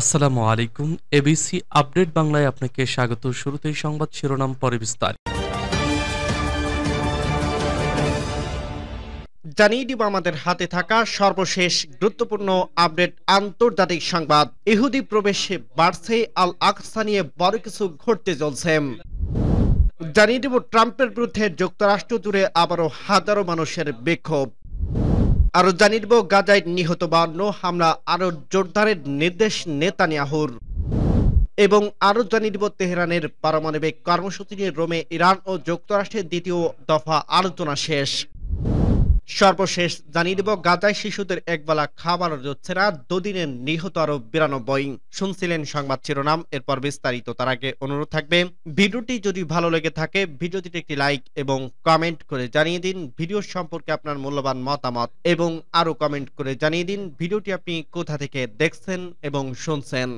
আসসালামু আলাইকুম। ABC update বাংলায় আপনাকে স্বাগত। শুরুতেই সংবাদ শিরোনাম, পরে বিস্তারিত। জানিয়ে দিব আমাদের হাতে থাকা সর্বশেষ গুরুত্বপূর্ণ আপডেট। আন্তর্জাতিক সংবাদ। ইহুদি প্রবেশে বাড়ছে, আল আকসা নিয়ে বড় কিছু ঘটতে চলছে। জানিয়ে দিব ট্রাম্পের বিরুদ্ধে যুক্তরাষ্ট্র জুড়ে আবারও হাজারো মানুষের বিক্ষোভ। আরো জানিয়ে দিব গাজায় নিহত 52 হামলা আরো জোরদারের নির্দেশ নেতানিয়াহুর। এবং আরো জানিয়ে দিব তেহরানের পারমাণবিক কর্মসূচি নিয়ে রোমে ইরান ও যুক্তরাষ্ট্রের দ্বিতীয় দফা আলোচনা শেষ। সর্বশেষ জানিয়ে দেব গাজায় শিশুদের একবেলা খাবার হচ্ছে না, দুদিনে নিহত আরো 92। শুনছিলেন সংবাদ শিরোনাম, এরপর বিস্তারিত। তার আগে অনুরোধ থাকবে, ভিডিওটি যদি ভালো লেগে থাকে ভিডিওটিতে একটি লাইক এবং কমেন্ট করে জানিয়ে দিন ভিডিও সম্পর্কে আপনার মূল্যবান মতামত, এবং আরো কমেন্ট করে জানিয়ে দিন ভিডিওটি আপনি কোথা থেকে দেখছেন এবং শুনছেন।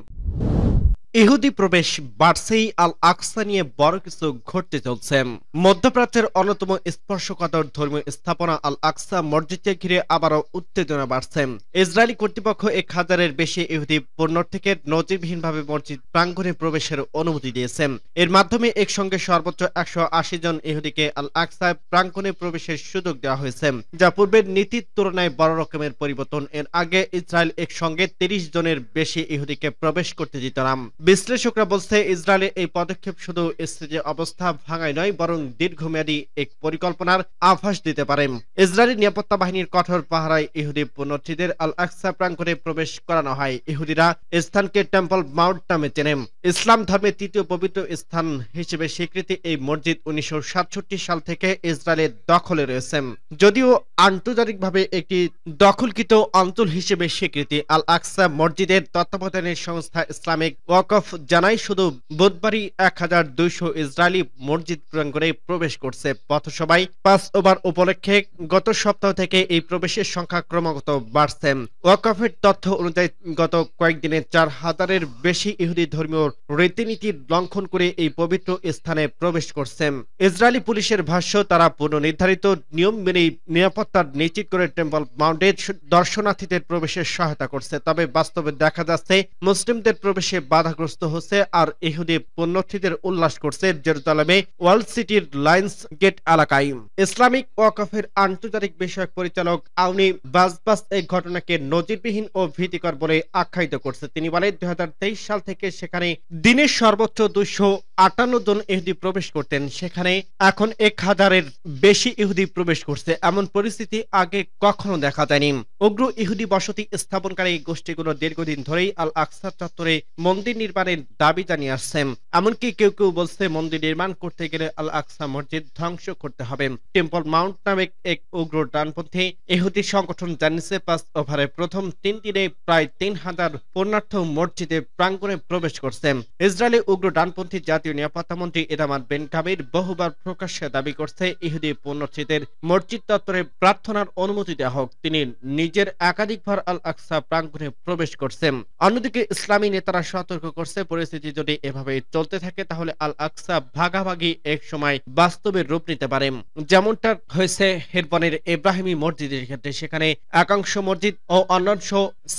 ইহুদি প্রবেশ বাড়ছেই, আল আকসা নিয়ে বড় কিছু ঘটতে চলছে। মধ্যপ্রাচ্যের অন্যতম স্পর্শকাতর ধর্মীয় স্থাপনা আল আকসা মসজিদকে ঘিরে আবারও উত্তেজনা বাড়ছে। ইসরায়েলি কর্তৃপক্ষ 1000-এর বেশি ইহুদি পুণ্যার্থীকে নজিরবিহীনভাবে মসজিদ প্রাঙ্গণে প্রবেশের অনুমতি দিয়েছে। এর মাধ্যমে একসঙ্গে সর্বোচ্চ 180 জন ইহুদিকে আল আকসা প্রাঙ্গণে প্রবেশের সুযোগ দেওয়া হয়েছে, যা পূর্বের নীতির তুলনায় বড় রকমের পরিবর্তন। এর আগে ইসরায়েল একসঙ্গে 30 জনের বেশি ইহুদিকে প্রবেশ করতে দিত না। বিশ্লেষকরা বলছে, ইসরায়েলের এই পদক্ষেপ শুধু স্থায়ী অবস্থা ভাঙায় নয়, বরং দীর্ঘমেয়াদী এক পরিকল্পনার আভাস দিতে পারে। ইসরায়েলি নিরাপত্তা বাহিনীর কঠোর পাহারায় ইহুদি পুণ্যার্থীদের আল আকসা প্রাঙ্গণে প্রবেশ করানো হয়। ইহুদিরা স্থানকে টেম্পল মাউন্ট নামে চেনে। ইসলাম ধর্মের তৃতীয় পবিত্র স্থান হিসেবে স্বীকৃতি এই মসজিদ 1967 সাল থেকে ইসরায়েলের দখলে রয়েছে। যদিও আন্তর্জাতিকভাবে একটি দখলকৃত অঞ্চল হিসেবে স্বীকৃতি, আল আকসা মসজিদের তত্ত্বাবধানের সংস্থা ইসলামিক ওয়াকফ জানাই শুধু বুধবারই 1200 ইসরায়েলি মসজিদ প্রাঙ্গণে প্রবেশ করছে। পথসভায় পাস ওভার উপলক্ষে গত সপ্তাহ থেকে এই প্রবেশের সংখ্যা ক্রমাগত বাড়ছে। ওয়াকফের তথ্য অনুযায়ী গত কয়েকদিনে 4000-এর বেশি ইহুদি ধর্মীয় রীতিনীতি লঙ্ঘন করে এই পবিত্র স্থানে প্রবেশ করছে। ইসরায়েলি পুলিশের ভাষ্য, তারা পূর্বনির্ধারিত নিয়ম মেনে নিরাপত্তা নিশ্চিত করে টেম্পল মাউন্টে দর্শনার্থীদের প্রবেশের সহায়তা করছে। তবে বাস্তবে দেখা যাচ্ছে মুসলিমদের প্রবেশে বাধাগ্রস্ত হচ্ছে আর ইহুদি পুণ্যার্থীদের উল্লাস করছে জেরুজালেমে ওয়াল সিটির লায়ন্স গেট এলাকায়। ইসলামিক ওয়াকফের আন্তর্জাতিক বিষয়ক পরিচালক আউনি বাজবাস এই ঘটনাকে নজিরবিহীন ও ভীতিকর বলে আখ্যায়িত করছে। তিনি বলেন, 2023 সাল থেকে সেখানে দিনের সর্বোচ্চ 258 জন ইহুদি প্রবেশ করতেন, সেখানে এখন 1000-এর বেশি ইহুদি প্রবেশ করছে। এমন পরিস্থিতি আগে কখনো দেখা যায়নি। উগ্র ইহুদি বসতি স্থাপনকারী গোষ্ঠীগুলো দীর্ঘদিন ধরেই আল আকসা চত্বরে মন্দির নির্মাণের দাবি জানিয়ে আসছেন। এমনকি কেউ কেউ বলছে, মন্দির নির্মাণ করতে গেলে আল আকসা মসজিদ ধ্বংস করতে হবে। টেম্পল মাউন্ট নামে এক উগ্র ডানপন্থী ইহুদি সংগঠন জানিয়েছে, পাস ওভারের প্রথম 3 দিনে প্রায় 3000 পুণ্যার্থী মসজিদে প্রাঙ্গণে প্রবেশ করছে। ইসরায়েলি উগ্র ডানপন্থী জাতীয় নিরাপত্তা মন্ত্রী ইতামার বেন গাভির বহুবার প্রকাশ্যে দাবি করছে, ইহুদি পুণ্যার্থীদের মসজিদ চত্বরে প্রার্থনার অনুমতি দেওয়া হোক। তিনি নিজের একাধিকবার আল আকসা প্রাঙ্গণে প্রবেশ করছেন। অন্যদিকে ইসলামী নেতারা সতর্ক করছে, পরিস্থিতি যদি এভাবে চলতে থাকে তাহলে আল আকসা ভাগাভাগি এক সময় বাস্তবে রূপ নিতে পারে, যেমনটা হয়েছে হেরবনের ইব্রাহিমী মসজিদের ক্ষেত্রে। সেখানে একাংশ মসজিদ ও অন্যাংশ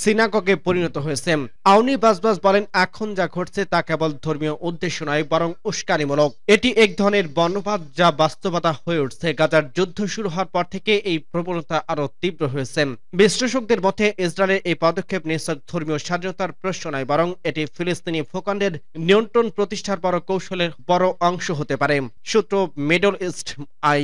সিনাগগে পরিণত হয়েছে। আউনি বাজবাস বলেন, এখন যা ঘটছে তা কেবল ধর্মীয় উদ্দেশ্য নয়, বরং উস্কানিমূলক। এটি এক ধরনের বর্ণবাদ যা বাস্তবতা হয়ে উঠছে। গাজার যুদ্ধ শুরু হওয়ার পর থেকে এই প্রবণতা আরো তীব্র হয়েছে। বিশ্লেষকদের মতে ইসরায়েলের এই পদক্ষেপ নিশ্চয় ধর্মীয় স্বাধীনতার প্রশ্ন নয়, বরং এটি ফিলিস্তিনি ভূখণ্ডের নিয়ন্ত্রণ প্রতিষ্ঠার বড় কৌশলের বড় অংশ হতে পারে। সূত্র মিডল ইস্ট আই।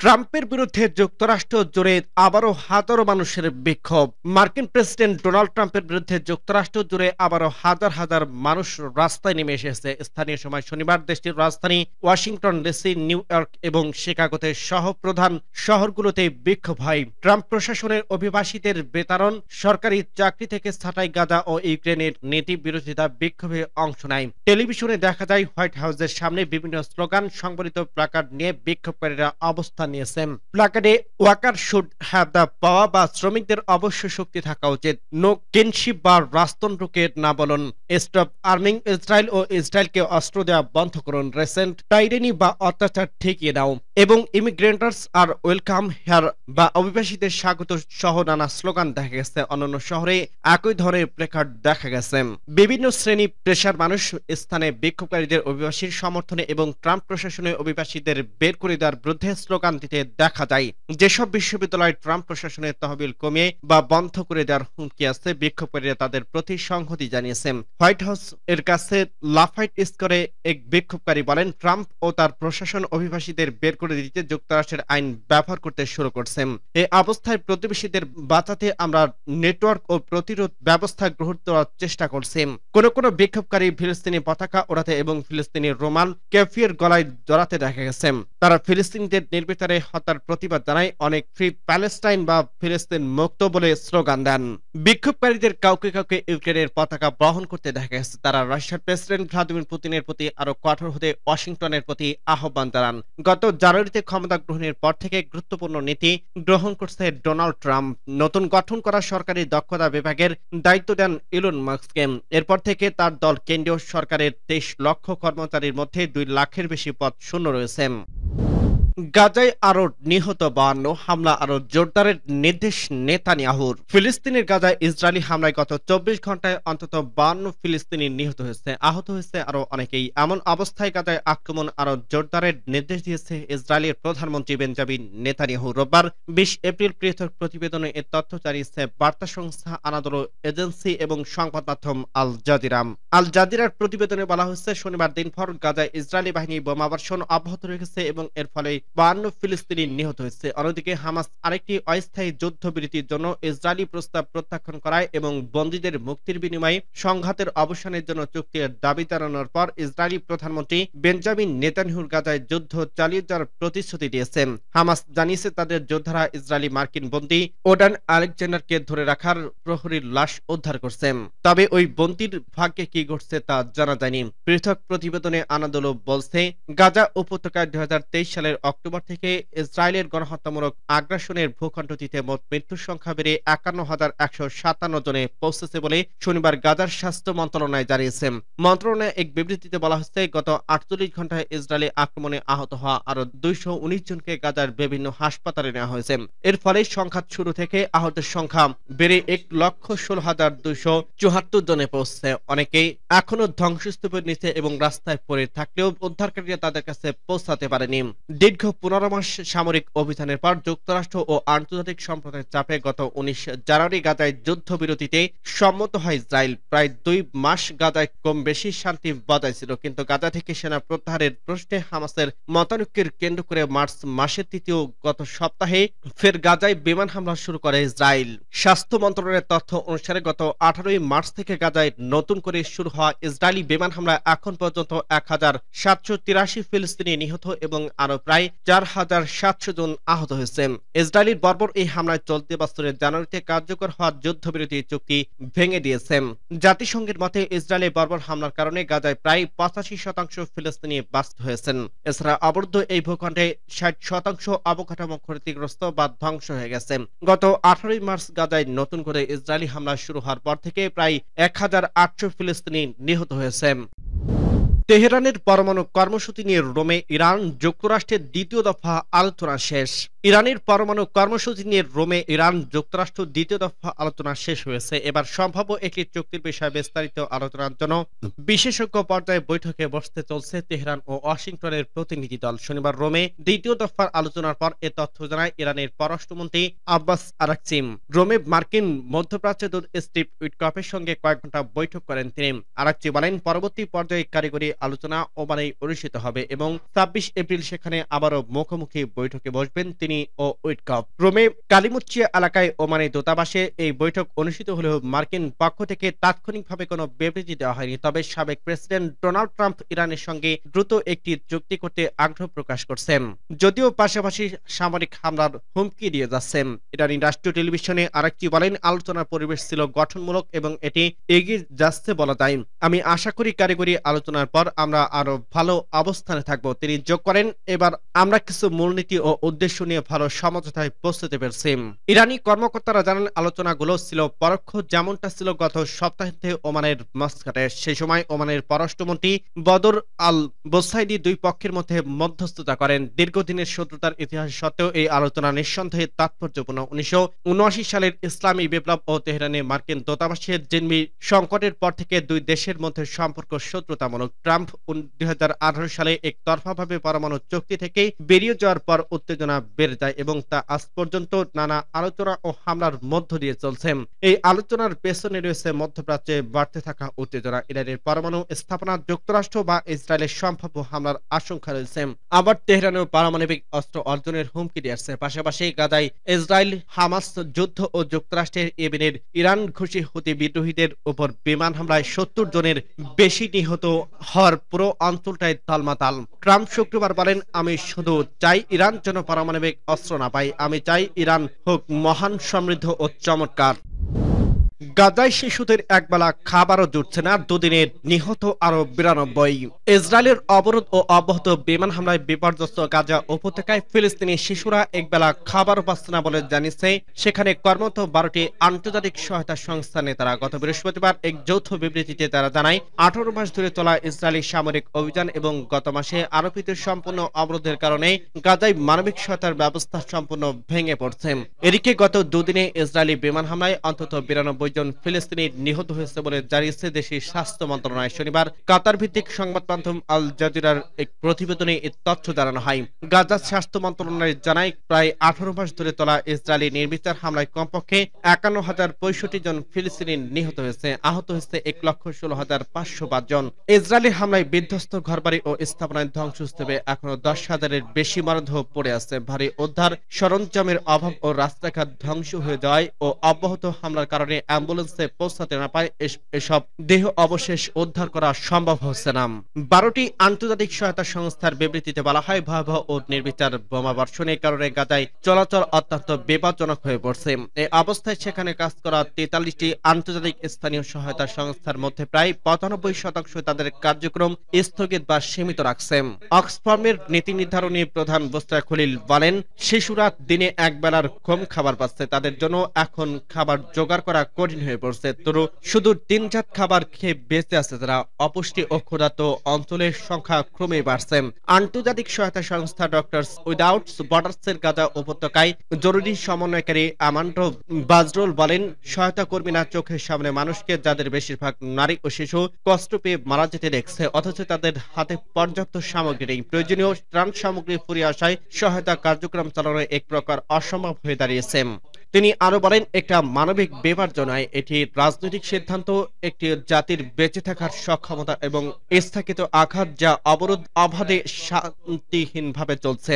ট্রাম্পের বিরুদ্ধে যুক্তরাষ্ট্র জুড়ে আবারও হাজারো মানুষের বিক্ষোভ। মার্কিন প্রেসিডেন্ট ডোনাল্ড ট্রাম্পের বিরুদ্ধে যুক্তরাষ্ট্র জুড়ে আবারও হাজার হাজার মানুষ রাস্তায় নেমে এসেছে। স্থানীয় সময় শনিবার দেশটির রাজধানী ওয়াশিংটন ডিসি, নিউ ইয়র্ক এবং শিকাগোতে সহ প্রধান শহরগুলোতে বিক্ষোভ হয়। ট্রাম্প প্রশাসনের অভিবাসীদের বিতরণ, সরকারি চাকরি থেকে ছাঁটাই, গাজা ও ইউক্রেনের নীতি বিরোধিতা বিক্ষোভে অংশ নেয়। টেলিভিশনে দেখা যায় হোয়াইট হাউসের সামনে বিভিন্ন স্লোগান সংবলিত প্লাকার্ড নিয়ে বিক্ষোভকারীরা অবস্থান অবস্থান নিয়েছেন। প্ল্যাকার্ডে worker should have the power বা শ্রমিকদের অবশ্য শক্তি থাকা উচিত, নো কিনশিপ বা রাজতন্ত্রকে না বলুন, স্টপ আর্মিং ইসরায়েল ও ইসরায়েলকে অস্ত্র দেওয়া বন্ধ করুন, রিসেন্ট টাইরেনি বা অত্যাচার ঠেকিয়ে দাও এবং ইমিগ্রেন্টার্স আর ওয়েলকাম হেয়ার বা অভিবাসীদের স্বাগত সহ নানা স্লোগান দেখা গেছে। অন্যান্য শহরে একই ধরনের প্লেকার্ড দেখা গেছে। বিভিন্ন শ্রেণী পেশার মানুষ স্থানে বিক্ষোভকারীদের অভিবাসীর সমর্থনে এবং ট্রাম্প প্রশাসনের অভিবাসীদের বের করে দেওয়ার বিরুদ্ধে স্লোগান দিতে দেখা যায়। যেসব বিশ্ববিদ্যালয় ট্রাম্প প্রশাসনের তহবিল কমিয়ে বা বন্ধ করে দেওয়ার হুমকি আছে, বিক্ষোভকারীরা তাদের প্রতি সংহতি জানিয়েছেন। হোয়াইট হাউস এর কাছে লাফাইট স্কোরে এক বিক্ষোভকারী বলেন, ট্রাম্প ও তার প্রশাসন অভিবাসীদের বের করে দিতে যুক্তরাষ্ট্রের আইন ব্যবহার করতে শুরু করছেন। এই অবস্থায় প্রতিবেশীদের বাঁচাতে আমরা নেটওয়ার্ক ও প্রতিরোধ ব্যবস্থা গ্রহণ করার চেষ্টা করছি। কোন কোন বিক্ষোভকারী ফিলিস্তিনি পতাকা ওড়াতে এবং ফিলিস্তিনি রোমান ক্যাফিয়ের গলায় জড়াতে দেখা গেছে। তারা ফিলিস্তিনিদের নির্বিচারে হত্যার প্রতিবাদ জানায়, অনেক ফ্রি প্যালেস্টাইন বা ফিলিস্তিন মুক্ত বলে স্লোগান দেন। বিক্ষোভকারীদের কাউকে কাউকে ইউক্রেনের পতাকা বহন করতে দেখা গেছে। তারা রাশিয়ার প্রেসিডেন্ট ভ্লাদিমির পুতিনের প্রতি আরো কঠোর হতে ওয়াশিংটনের প্রতি আহ্বান জানান। গত জানুয়ারিতে ক্ষমতা গ্রহণের পর থেকে গুরুত্বপূর্ণ নীতি গ্রহণ করছে ডোনাল্ড ট্রাম্প। নতুন গঠন করা সরকারি দক্ষতা বিভাগের দায়িত্ব দেন ইলন মাস্ককে। এরপর থেকে তার দল কেন্দ্রীয় সরকারের 23 লক্ষ কর্মচারীর মধ্যে 2 লাখের বেশি পদ শূন্য রয়েছে। গাজায় আরো নিহত 52, হামলা আরো জোরদারের নির্দেশ নেতানিয়াহুর। ফিলিস্তিনের গাজায় ইসরায়েলি হামলায় গত 24 ঘন্টায় অন্তত 52 ফিলিস্তিনি নিহত হয়েছে, আহত হয়েছে আরো অনেকেই। এমন অবস্থায় গাজায় আক্রমণ আরো জোরদারের নির্দেশ দিয়েছে ইসরায়েলের প্রধানমন্ত্রী বেঞ্জামিন নেতানিয়াহু। রোববার 20 এপ্রিল পৃথক প্রতিবেদনে এ তথ্য জানিয়েছে বার্তা সংস্থা আনাদোলো এজেন্সি এবং সংবাদ মাধ্যম আল জাজিরা। আল জাজিরার প্রতিবেদনে বলা হয়েছে, শনিবার দিনভর গাজায় ইসরায়েলি বাহিনী বোমাবর্ষণ অব্যাহত রেখেছে এবং এর ফলে 52 ফিলিস্তিনি নিহত হয়েছে। অন্যদিকে হামাস আরেকটি অস্থায়ী যুদ্ধবিরতির জন্য ইসরায়েলি প্রস্তাব প্রত্যাখ্যান করায় এবং বন্দীদের মুক্তির বিনিময়ে সংঘাতের অবসানের জন্য চুক্তির দাবি জানানোর পর ইসরায়েলি প্রধানমন্ত্রী বেঞ্জামিন নেতানিয়াহুর গাজায় যুদ্ধ চালিয়ে যাওয়ার প্রতিশ্রুতি দিয়েছেন। হামাস জানিয়েছে তাদের যোদ্ধারা ইসরায়েলি মার্কিন বন্দী ওডান আলেকজান্ডারকে ধরে রাখার প্রহরীর লাশ উদ্ধার করছে। তবে ওই বন্দীর ভাগ্যে কি ঘটছে তা জানা যায়নি। পৃথক প্রতিবেদনে আনাদোলো বলছে, গাজা উপত্যকায় 2023 সালের অক্টোবর থেকে ইসরায়েলের গণহত্যামূলক আগ্রাসনের ভূখণ্ডটিতে মোট মৃত্যুর সংখ্যা বেড়ে 51,157 জনে পৌঁছেছে বলে শনিবার গাজার স্বাস্থ্য মন্ত্রণালয় জানিয়েছে। মন্ত্রণালয়ে এক বিবৃতিতে বলা হয়েছে, গত 48 ঘন্টায় ইসরায়েলি আক্রমণে আহত হওয়া আরো 219 জনকে গাজার বিভিন্ন হাসপাতালে নেওয়া হয়েছে। এর ফলে সংঘাত শুরু থেকে আহতের সংখ্যা বেড়ে 1,16,274 জনে পৌঁছছে। অনেকেই এখনো ধ্বংসস্তূপের নিচে এবং রাস্তায় পড়ে থাকলেও উদ্ধারকারীরা তাদের কাছে পৌঁছাতে পারেনি। দীর্ঘ 15 মাস সামরিক অভিযানের পর যুক্তরাষ্ট্র ও আন্তর্জাতিক সম্প্রদায়ের চাপে গত 19 জানুয়ারি গাজায় যুদ্ধবিরতিতে সম্মত হয় ইসরায়েল। প্রায় 2 মাস গাজায় কম বেশি শান্তি বজায় ছিল, কিন্তু গাজা থেকে সেনা প্রত্যাহারের প্রশ্নে হামাসের মতানৈক্যের কেন্দ্র করে মার্চ মাসের তৃতীয় গত সপ্তাহে ফের গাজায় বিমান হামলা শুরু করে ইসরায়েল। স্বাস্থ্য মন্ত্রণালয়ের তথ্য অনুসারে গত 18 মার্চ থেকে গাজায় নতুন করে শুরু হওয়া ইসরায়েলি বিমান হামলায় এখন পর্যন্ত 1783 ফিলিস্তিনি নিহত এবং আরো প্রায় 4700 জন আহত হয়েছে। ইসরায়েলের বর্বর এই হামলায় চলতি বছরের জানুয়ারিতে কার্যকর হওয়া যুদ্ধবিরতি চুক্তি ভেঙে দিয়েছে। জাতিসংঘের মতে ইসরায়েলের বর্বর হামলার কারণে গাজায় প্রায় 85% ফিলিস্তিনি বাস্ত হয়েছেন। এছাড়া অবরুদ্ধ এই ভূখণ্ডে 60% অবকাঠামো ক্ষতিগ্রস্ত বা ধ্বংস হয়ে গেছে। গত 18 মার্চ গাজায় নতুন করে ইসরায়েলি হামলা শুরু হওয়ার পর থেকে প্রায় 1800 ফিলিস্তিনি নিহত হয়েছে। তেহরানের পরমাণু কর্মসূচি নিয়ে রোমে ইরান যুক্তরাষ্ট্রের দ্বিতীয় দফা আলোচনা শেষ। ইরানের পরমাণু কর্মসূচি নিয়ে রোমে ইরান যুক্তরাষ্ট্র দ্বিতীয় দফা আলোচনা শেষ হয়েছে। এবার সম্ভাব্য একটি চুক্তির বিষয়ে বিস্তারিত আলোচনার জন্য বিশেষজ্ঞ পর্যায়ে বৈঠকে বসতে চলছে তেহরান ও ওয়াশিংটনের প্রতিনিধি দল। শনিবার রোমে দ্বিতীয় দফার আলোচনার পর এ তথ্য জানায় ইরানের পররাষ্ট্রমন্ত্রী আব্বাস আরাকচি। রোমে মার্কিন মধ্যপ্রাচ্য দূত স্টিভ উইটকফের সঙ্গে কয়েক ঘন্টা বৈঠক করেন তিনি। আরাকচি বলেন, পরবর্তী পর্যায়ে কারিগরি আলোচনা ওমানেই অনুষ্ঠিত হবে এবং 26 এপ্রিল সেখানে আবারও মুখোমুখি বৈঠকে বসবেন তিনি ফেলাস্তিনি ও উইটকফ। রোমে কালিমুচ্চিয়া এলাকায় ওমানি দূতাবাসে এই বৈঠক অনুষ্ঠিত হলেও মার্কিন পক্ষ থেকে তাৎক্ষণিকভাবে কোনো বিবৃতি দেওয়া হয়নি। তবে সাবেক প্রেসিডেন্ট ডোনাল্ড ট্রাম্প ইরানের সঙ্গে দ্রুত একটি চুক্তি করতে আগ্রহ প্রকাশ করছেন, যদিও পাশাপাশি সামরিক হামলার হুমকি দিয়ে যাচ্ছেন। ইরানি রাষ্ট্রীয় টেলিভিশনে আরেকটি বলেন, আলোচনার পরিবেশ ছিল গঠনমূলক এবং এটি এগিয়ে যাচ্ছে বলা যায়। আমি আশা করি কারিগরি আলোচনার পর আমরা আরো ভালো অবস্থানে থাকব। তিনি যোগ করেন, এবার আমরা কিছু মূলনীতি ও উদ্দেশ্য নিয়ে ভালো সমঝোতায় পৌঁছতে পেরেছি। ইরানি কর্মকর্তারা জানান, আলোচনাগুলো ছিল পরোক্ষ, যেমনটা ছিল গত সপ্তাহে ওমানের মাস্কাটে। সেই সময় ওমানের পররাষ্ট্রমন্ত্রী বদর আল বোসাইদি দুই পক্ষের মধ্যে মধ্যস্থতা করেন। দীর্ঘদিনের শত্রুতার ইতিহাস সত্ত্বেও এই আলোচনা নিঃসন্দেহে তাৎপর্যপূর্ণ। 1979 সালের ইসলামী বিপ্লব ও তেহরানে মার্কিন দূতাবাসের জিম্মি সংকটের পর থেকে দুই দেশের মধ্যে সম্পর্ক শত্রুতামূলক। ট্রাম্প 2018 সালে একতরফাভাবে পরমাণু চুক্তি থেকে বেরিয়ে যাওয়ার পর উত্তেজনা বেড়ে যায় এবং তা আজ পর্যন্ত নানা আলোচনা ও হামলার মধ্য দিয়ে চলছে। এই আলোচনার পেছনে রয়েছে মধ্যপ্রাচ্যে বাড়তে থাকা উত্তেজনা, ইরানের পরমাণু স্থাপনা, যুক্তরাষ্ট্র বা ইসরায়েলের সম্ভাব্য হামলার আশঙ্কা রয়েছে। আবার তেহরানেও পারমাণবিক অস্ত্র অর্জনের হুমকি দিয়েছে। পাশাপাশি গাজায় ইসরায়েল হামাস যুদ্ধ ও যুক্তরাষ্ট্রের ইয়েমেনের ইরান ঘুষি হুতি বিদ্রোহীদের উপর বিমান হামলায় 70 জনের বেশি নিহত হওয়ার পুরো অঞ্চলটাই তালমাতাল। ট্রাম্প শুক্রবার বলেন, আমি শুধু চাই ইরান যেন পারমাণবিক অস্ত্র না পায়, আমি চাই ইরান হোক মহান, সমৃদ্ধ ও চমৎকার। গাজায় শিশুদের একবেলা খাবারও জুটছে না, দুদিনে নিহত আরো 92। ইসরায়েলের অবরোধ ও অব্যাহত বিমান হামলায় বিপর্যস্ত গাজা উপত্যকায় ফিলিস্তিনি শিশুরা একবেলা খাবারও পাচ্ছে না বলে জানিয়েছে সেখানে কর্মরত 12টি আন্তর্জাতিক সহায়তা সংস্থার নেতারা। গত বৃহস্পতিবার এক যৌথ বিবৃতিতে তারা জানায়, 18 মাস ধরে চলা ইসরায়েলি সামরিক অভিযান এবং গত মাসে আরোপিত সম্পূর্ণ অবরোধের কারণে গাজায় মানবিক সহায়তার ব্যবস্থা সম্পূর্ণ ভেঙে পড়ছে। এদিকে গত দুদিনে ইসরায়েলি বিমান হামলায় অন্তত 92 জন ফিলিস্তিনি নিহত হয়েছে বলে জানিয়েছে দেশটির স্বাস্থ্য মন্ত্রণালয়। শনিবার কাতার ভিত্তিক সংবাদ মাধ্যম আল জাজিরার এক প্রতিবেদনে এই তথ্য জানানো হয়। গাজার স্বাস্থ্য মন্ত্রণালয় জানায়, প্রায় 18 মাস ধরে চলা ইসরায়েলি নির্বিচার হামলায় কমপক্ষে 51,065 জন ফিলিস্তিনি নিহত হয়েছে। আহত হয়েছে 1,16,505 জন। ইসরায়েলি হামলায় বিধ্বস্ত ঘরবাড়ি ও স্থাপনায় ধ্বংসস্তূপে এখনো 10,000-এর বেশি মরদেহ পড়ে আছে। ভারী উদ্ধার সরঞ্জামের অভাব ও রাস্তাঘাট ধ্বংস হয়ে যাওয়ায় ও অব্যাহত হামলার কারণে অ্যাম্বুলেন্সে পৌঁছাতে না পায় এসব দেহ অবশেষ উদ্ধার করা সম্ভব হচ্ছে না। 12টি আন্তর্জাতিক সহায়তা সংস্থার বিবৃতিতে বলা হয়, ভয়াবহ ও নির্বিচার বোমাবর্ষণের কারণে গাজায় চলাচল অত্যন্ত বিপজ্জনক হয়ে পড়ছে। এই অবস্থায় সেখানে কাজ করা 43টি আন্তর্জাতিক স্থানীয় সহায়তা সংস্থার মধ্যে প্রায় 95% তাদের কার্যক্রম স্থগিত বা সীমিত রাখছে। অক্সফামের নীতি নির্ধারণী প্রধান বুস্তা খলিল বলেন, শিশুরা দিনে একবেলার কম খাবার পাচ্ছে, তাদের জন্য এখন খাবার জোগাড় করা কঠিন হয়ে পড়ছে। তরু শুধু তিনজাত খাবার খেয়ে বেঁচে আছে যারা। অপুষ্টি ও ক্ষুধার্ত অঞ্চলের সংখ্যা ক্রমে বাড়ছে। আন্তর্জাতিক সহায়তা সংস্থা ডক্টরস উইদাউট বর্ডার্সের গাজা উপত্যকায় জরুরি সমন্বয়কারী আমান্টো বাজরুল বলেন, সহায়তা কর্মীরা চোখের সামনে মানুষকে, যাদের বেশিরভাগ নারী ও শিশু, কষ্ট পেয়ে মারা যেতে দেখছে, অথচ তাদের হাতে পর্যাপ্ত সামগ্রী নেই। প্রয়োজনীয় ত্রাণ সামগ্রী ফুরিয়ে আসায় সহায়তা কার্যক্রম চালানো এক প্রকার অসম্ভব হয়ে দাঁড়িয়েছে। তিনি আরো বলেন, একটা মানবিক বিপর্যয়, এটি রাজনৈতিক সিদ্ধান্ত, একটি জাতির বেঁচে থাকার সক্ষমতা এবং স্থগিত আঘাত যা অবরোধ অবাধে শান্তিহীনভাবে চলছে।